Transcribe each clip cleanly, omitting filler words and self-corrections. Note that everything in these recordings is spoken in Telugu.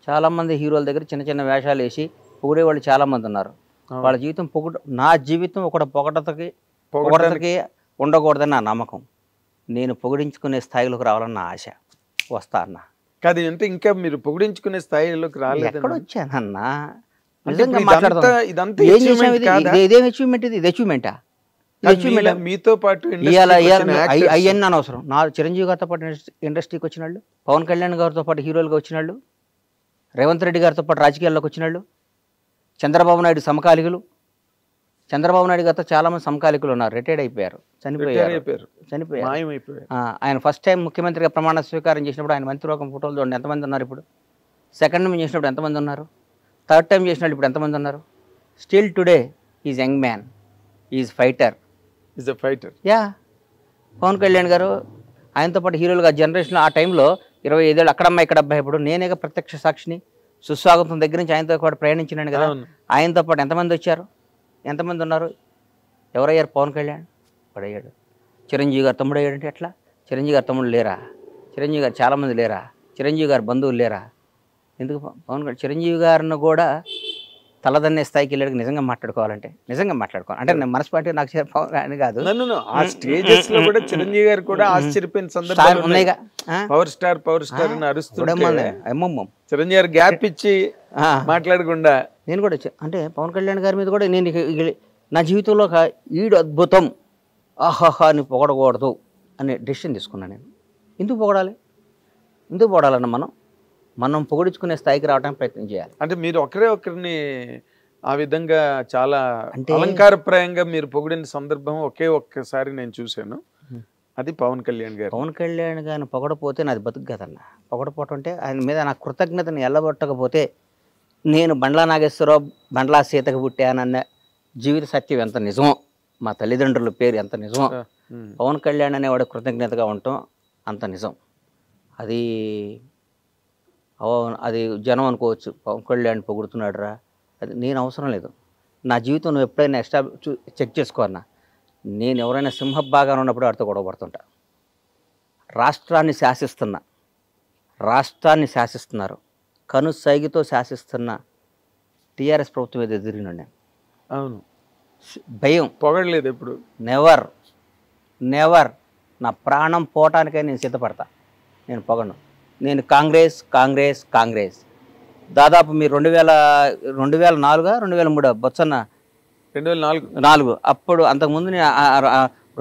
చాలామంది హీరోల దగ్గర చిన్న చిన్న వేషాలు వేసి పొగిడేవాళ్ళు చాలామంది ఉన్నారు. వాళ్ళ జీవితం నా జీవితం పొగడతకి ఉండకూడదని నా నమ్మకం. నేను పొగిడించుకునే స్థాయిలోకి రావాలని నా ఆశ. వస్తా అన్న. కాదు అంటే ఇంకా మీరు పొగిడించుకునే స్థాయిలోకి రాలేదు. ఎక్కడ వచ్చానన్నా? నిజంగా మాట్లాడదాం. ఇదేం అచీవ్మెంట్? ఇది అచీవ్మెంటా? మీతో పాటు అవన్నీ అనవసరం. నా చిరంజీవి గారితో పాటు ఇండస్ట్రీకి వచ్చిన వాళ్ళు, పవన్ కళ్యాణ్ గారితో పాటు హీరోలుగా వచ్చిన వాళ్ళు, రేవంత్ రెడ్డి గారితో పాటు రాజకీయాల్లోకి వచ్చిన వాళ్ళు, చంద్రబాబు నాయుడు సమకాలికులు. చంద్రబాబు నాయుడు గారితో చాలామంది సమకాలికులు ఉన్నారు, రిటైర్డ్ అయిపోయారు, చనిపోయారు. ఆయన ఫస్ట్ టైం ముఖ్యమంత్రిగా ప్రమాణ స్వీకారం చేసినప్పుడు ఆయన మంత్రివర్గం ఫోటోలు చూడండి ఎంతమంది ఉన్నారు. ఇప్పుడు సెకండ్ టైం చేసినప్పుడు ఎంతమంది ఉన్నారు, థర్డ్ టైం చేసినప్పుడు ఇప్పుడు ఎంతమంది ఉన్నారు. Still today is young man, is fighter. Yeah, Pawan Kalyan garu ఆయనతో పాటు హీరోలుగా జనరేషన్ ఆ టైంలో 25 ఏళ్ళు అక్కడమ్మ ఇక్కడ అబ్బాయి. ఇప్పుడు నేనేగా ప్రత్యక్ష సాక్షిని. సుస్వాగతం దగ్గర నుంచి ఆయనతో పాటు ప్రయాణించినాను కదా. ఆయనతో పాటు ఎంతమంది వచ్చారు, ఎంతమంది ఉన్నారు? ఎవరయ్యారు? పవన్ కళ్యాణ్ పడయ్యాడు. చిరంజీవి గారు తమ్ముడు అయ్యాడంటే ఎట్లా? చిరంజీవి గారు తమ్ముడు లేరా? చిరంజీవి గారు చాలామంది లేరా? చిరంజీవి గారు బంధువులు లేరా? ఎందుకు పవన్ కళ్యాణ్ చిరంజీవి గారిని కూడా తలదన్నే స్థాయికి వెళ్ళాడు. నిజంగా మాట్లాడుకోవాలంటే అంటే నేను మనస్పాటి నాకు పవన్ కళ్యాణ్ కాదు, ఆ స్టేజెస్ లో కూడా చిరంజీవి గారు కూడా ఆశ్చర్యపోయిన సందర్భాలు ఉన్నాయిగా. పవర్ స్టార్ అని అరుస్తుంటే చిరంజీవి గారు గ్యాప్ ఇచ్చి మాట్లాడకుండా నేను కూడా అంటే పవన్ కళ్యాణ్ గారి మీద కూడా నేను నా జీవితంలో ఈడు అద్భుతం, ఆహాహా అని పొగడకూడదు అనే డెసిషన్ తీసుకున్నాను నేను. ఎందుకు పొగడాలన్న మనం పొగిడించుకునే స్థాయికి రావడానికి ప్రయత్నం చేయాలి. అంటే మీరు ఒకరిని ఆ విధంగా చాలా అలంకారప్రాయంగా మీరు పొగిడిన సందర్భం ఒక్కసారి నేను చూశాను. అది పవన్ కళ్యాణ్ గారిని పొగడపోతే నాది బతుకు కదన్న. పొగడపోవటం అంటే ఆయన మీద నా కృతజ్ఞతని ఎల్లబొట్టకపోతే నేను బండ్లా నాగేశ్వరరావు బండ్లా సీతకు పుట్టానన్న జీవిత సత్యం ఎంత నిజమో, మా తల్లిదండ్రుల పేరు ఎంత నిజమో, పవన్ కళ్యాణ్ అనేవాడు కృతజ్ఞతగా ఉండటం అంత నిజం. అది జనం అనుకోవచ్చు, పవన్ కళ్యాణ్ పొగుడుతున్నాడు రా, అది నేను అవసరం లేదు. నా జీవితం నువ్వు ఎప్పుడైనా చెక్ చేసుకో అన్న. నేను ఎవరైనా సింహభాగాన్ని ఉన్నప్పుడు వాడితో గొడవపడుతుంటా. రాష్ట్రాన్ని శాసిస్తున్నారు, కనుసైగితో శాసిస్తున్న టీఆర్ఎస్ ప్రభుత్వం మీద ఎదిరినాడు నేను. అవును, భయం, పొగడలేదు ఎప్పుడు, నెవర్. నా ప్రాణం పోవటానికై నేను సిద్ధపడతా, నేను పొగను. నేను కాంగ్రెస్ దాదాపు మీరు 2004 2003 బొత్సన్న 2004 అప్పుడు అంతకుముందు నేను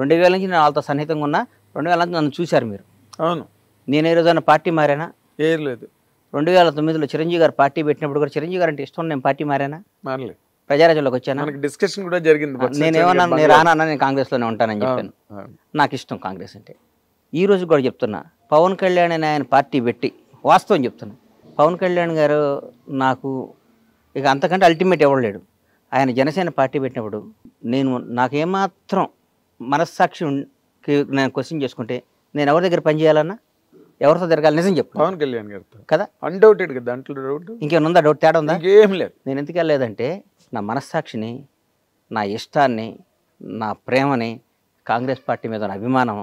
2000 నుంచి నేను వాళ్ళతో సన్నిహితంగా ఉన్నా. 2000 నుంచి నన్ను చూశారు మీరు. అవును, నేను ఏ రోజైనా పార్టీ మారానా? ఏం లేదు. 2009లో చిరంజీవి గారు పార్టీ పెట్టినప్పుడు కూడా చిరంజీవి గారు అంటే ఇష్టం, నేను పార్టీ మారానా? మారలేదు. ప్రజారాజ్యంలోకి వచ్చానా? డిస్కషన్ కూడా జరిగింది. నేనేమన్నా నేను రానా, నేను కాంగ్రెస్లోనే ఉంటానని చెప్పాను. నాకు ఇష్టం కాంగ్రెస్ అంటే. ఈ రోజు కూడా చెప్తున్నా, పవన్ కళ్యాణ్ అని ఆయన పార్టీ పెట్టి వాస్తవం చెప్తున్నా, పవన్ కళ్యాణ్ గారు నాకు ఇక అంతకంటే అల్టిమేట్ ఎవరు లేడు. ఆయన జనసేన పార్టీ పెట్టినప్పుడు నాకేమాత్రం మనస్సాక్షికి నేను క్వశ్చన్ చేసుకుంటే నేను ఎవరి దగ్గర పనిచేయాలన్నా, ఎవరితో తిరగాలి? నిజం చెప్పు. పవన్ కళ్యాణ్ గారితో కదా, అన్డౌటెడ్ కదా, దాంట్లో డౌట్ ఇంకేమైనా ఉందా? డౌట్ తేడా ఉందా? ఏం లేదు. నేను ఎందుకు వెళ్ళలేదంటే నా మనస్సాక్షిని, నా ఇష్టాన్ని, నా ప్రేమని, కాంగ్రెస్ పార్టీ మీద నా అభిమానం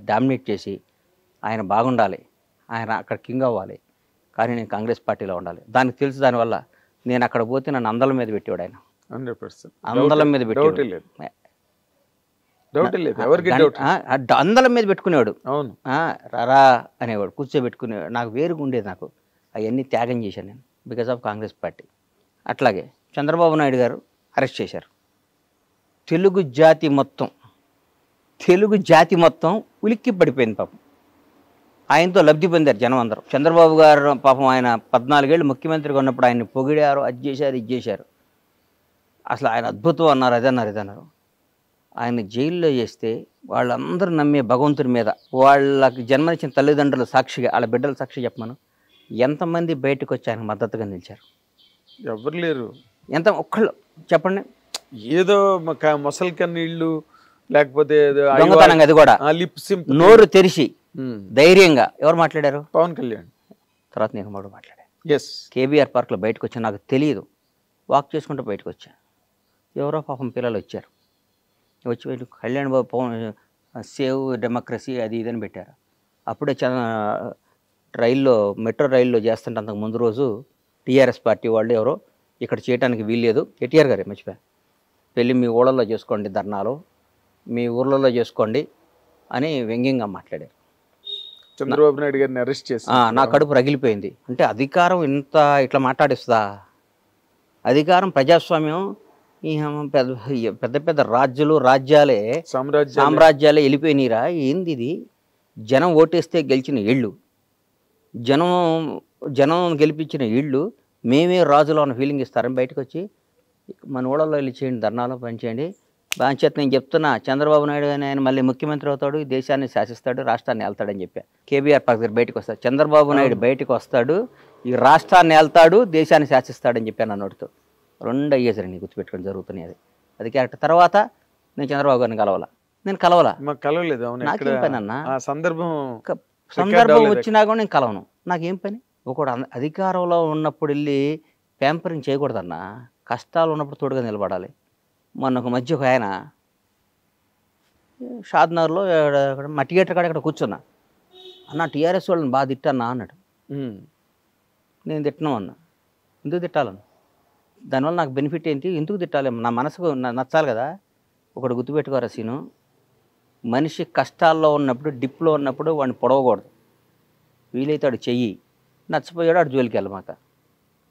డామినేట్ చేసి ఆయన బాగుండాలి, ఆయన అక్కడ కింగ్ అవ్వాలి, కానీ నేను కాంగ్రెస్ పార్టీలో ఉండాలి. దానికి తెలుసు. దానివల్ల నేను అక్కడ పోతే నన్ను అందల మీద పెట్టేవాడు ఆయన. 100% అందలం మీద పెట్టేవాడు, అందలం మీద పెట్టుకునేవాడు. అవును, రారా అనేవాడు, కూర్చోబెట్టుకునేవాడు. నాకు వేరుగా ఉండేది. నాకు అవన్నీ త్యాగం చేశాను నేను బికాజ్ ఆఫ్ కాంగ్రెస్ పార్టీ. అట్లాగే చంద్రబాబు నాయుడు గారు అరెస్ట్ చేశారు. తెలుగు జాతి మొత్తం ఉలిక్కి పడిపోయింది పాపం. ఆయనతో లబ్ధి పొందారు జనం అందరూ. చంద్రబాబు గారు పాపం ఆయన 14 ఏళ్ళు ముఖ్యమంత్రిగా ఉన్నప్పుడు ఆయన్ని పొగిడారు, అది చేశారు, ఇది చేశారు. అసలు ఆయన అద్భుతం అన్నారు, ఇదన్నారు. ఆయన జైల్లో చేస్తే వాళ్ళందరూ నమ్మే భగవంతుడి మీద, వాళ్ళకి జన్మనిచ్చిన తల్లిదండ్రుల సాక్షిగా, వాళ్ళ బిడ్డల సాక్షి చెప్పమను, ఎంతమంది బయటకు వచ్చి ఆయనకు మద్దతుగా నిలిచారు? ఎవరు లేరు. ఒక్కళ్ళు చెప్పండి. ఏదో మొసలి కన్నీళ్ళు, లేకపోతే దొంగతనంగా, అది కూడా నోరు తెరిచి ధైర్యంగా ఎవరు మాట్లాడారు? పవన్ కళ్యాణ్. తర్వాత నేను కూడా మాట్లాడాను. కేబీఆర్ పార్క్లో బయటకు వచ్చాను, నాకు తెలియదు, వాక్ చేసుకుంటూ బయటకు వచ్చాను. ఎవరో పాపం పిల్లలు వచ్చారు, వచ్చి కళ్యాణ్ బాబు సేవ్ డెమోక్రసీ అది ఇదని పెట్టారు. అప్పుడే మెట్రో రైల్లో చేస్తుంటే అంతకు ముందు రోజు టీఆర్ఎస్ పార్టీ వాళ్ళు ఎవరో ఇక్కడ చేయడానికి వీల్లేదు, కేటీఆర్ గారే మర్చిపోయా, వెళ్ళి మీ ఊళ్ళల్లో చేసుకోండి ధర్నాలు, మీ ఊర్లలో చేసుకోండి అని వ్యంగ్యంగా మాట్లాడారు. చంద్రబాబు నాయుడు గారిని అరెస్ట్ చేసి నా కడుపు రగిలిపోయింది. అంటే అధికారం ఇట్లా మాట్లాడిస్తుందా? అధికారం ప్రజాస్వామ్యం ఈ పెద్ద పెద్ద రాజ్యాలే సామ్రాజ్యాలే వెళ్ళిపోయినీరా? ఏంది ఇది? జనం ఓటేస్తే గెలిచిన ఇళ్ళు, జనం గెలిపించిన ఇళ్ళు, మేమే రాజులో ఉన్న ఫీలింగ్ ఇస్తారని బయటకు వచ్చి మన ఊళ్ళలో వెళ్ళి చేయండి, ధర్నాలో పనిచేయండి. బాంచేత నేను చెప్తున్నా, చంద్రబాబు నాయుడు అని ఆయన మళ్ళీ ముఖ్యమంత్రి అవుతాడు, ఈ దేశాన్ని శాసిస్తాడు, రాష్ట్రాన్ని వెళ్తాడని చెప్పా. కేబీఆర్ పక్క దగ్గర బయటకు వస్తాడు, చంద్రబాబు నాయుడు బయటకు వస్తాడు, ఈ రాష్ట్రాన్ని వెళ్తాడు, దేశాన్ని శాసిస్తాడని చెప్పాను అన్నోటితో. 2 అయ్యేసరి గుర్తుపెట్టుకొని జరుగుతున్నాయి. అది కరెక్ట్. తర్వాత నేను చంద్రబాబు గారిని నేను కలవలా. కలవలేదు. నాకేం పని అన్న? సందర్భం వచ్చినా కూడా నేను కలవను. నాకేం పని? ఒకడు అధికారంలో ఉన్నప్పుడు వెళ్ళి ప్యాంపరింగ్ చేయకూడదన్నా. కష్టాలు ఉన్నప్పుడు తోడుగా నిలబడాలి. మొన్న ఒక మధ్య ఒక ఆయన షాద్నగర్లో మా థియేటర్ కాడ ఇక్కడ కూర్చున్నా, అన్న టీఆర్ఎస్ వాళ్ళని బాగా తిట్టన్నా అన్నాడు. నేను తిట్టను అన్నా. ఎందుకు తిట్టాలను? దానివల్ల నాకు బెనిఫిట్ ఏంటి? ఎందుకు తిట్టాలి? నా మనసుకు నచ్చాలి కదా. ఒకటి గుర్తుపెట్టుకోరా సీను, మనిషి కష్టాల్లో ఉన్నప్పుడు, డిప్లో ఉన్నప్పుడు వాడిని పొడవకూడదు. వీలైతే వాడు చెయ్యి, నచ్చపోయాడు వాడు జోలికి వెళ్ళమాక.